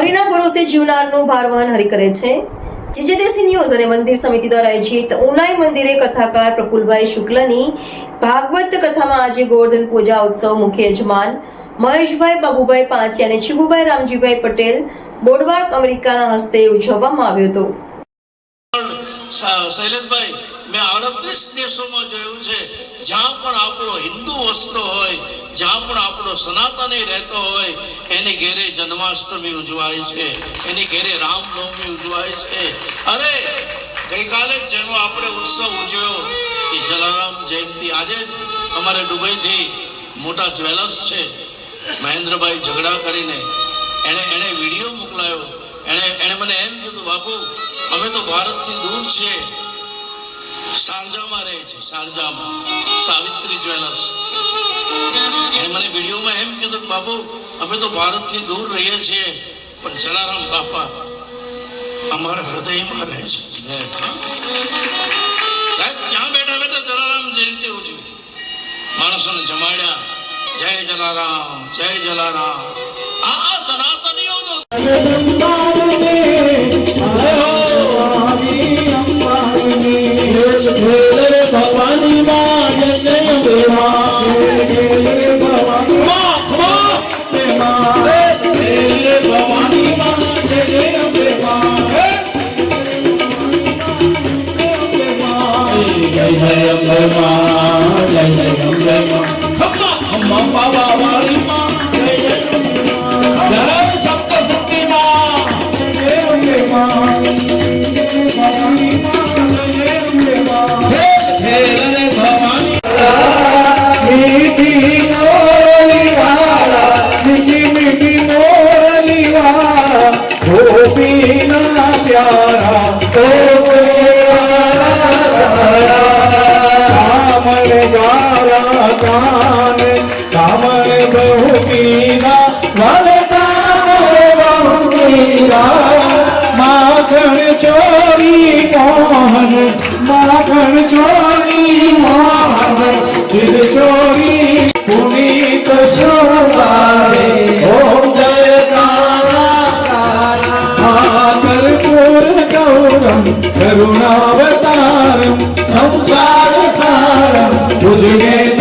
હરિના ભરોસે જીવનારનું ભારવહન હરિ કરે છે। જીજેદેસી ન્યૂઝ અને મંદિર સમિતિ દ્વારા આયોજિત ઉનાઈ મંદિરે કથાકાર પ્રફુલભાઈ શુક્લની ભાગવત કથામાં આજે ગોવર્ધન પૂજા ઉત્સવ મુખ્ય યજમાન મહેશભાઈ બાબુભાઈ પાંચી અને ચીબુભાઈ રામજીભાઈ પટેલ બોડવાડ અમેરિકાના હસ્તે ઉજવવામાં આવ્યો હતો। શૈલેષભાઈ, મેં 38 દેશોમાં જોયું છે જ્યાં પણ આપણો હિન્દુ વસતો હોય, જ્યાં પણ આપણો સનાતની રહેતો હોય, એની ઘેરે જન્માષ્ટમી ઉજવાય છે, એની ઘેરે રામનવમી ઉજવાય છે। અરે ગઈકાલે જેનો આપણે ઉત્સવ ઉજવ્યો એ જલારામ જયંતિ, આજે જ અમારે દુબઈથી મોટા જ્વેલર્સ છે મહેન્દ્રભાઈ ઝઘડા કરીને એણે વિડીયો મોકલાયો। એણે મને એમ કીધું, બાપુ અમે તો ભારતથી દૂર છીએ, શારજામાં રહે છે, શારજામાં સાવિત્રી જ્વેલર્સ। એણે મને વિડીયોમાં એમ કીધું, બાપુ અમે તો ભારતથી દૂર રહીએ છીએ પણ જલારામ બાપા અમારા હૃદયમાં રહે છે। સાહેબ ત્યાં બેઠા બેઠા જલારામ જયંતિ ઉજવી, માણસોને જમાડ્યા, જય જલારામ જય જલારામ। આ સનાતનીઓનો ભવાની માં જય જય ભવાની માં જય જય અમ્મા બાબા વાળી માં જય જય જય સપ્તશક્તિ માં જય જય ભવાની મીઠી મોરલી વાળા, મીઠી મીઠી મોરલી વાળા, ગોપીના પ્યારા કામણ ગારા કાન કામણ બહુ પીરા બહુ પીરા માખણ ચોરી મોહન માખણ ચોરી મોહન દિલ ચોરી પુનીત શોભારે ઓમ જય કારા કર્પૂર ગૌરમ કરુણાવતારમ સંસાર સારમ तुझे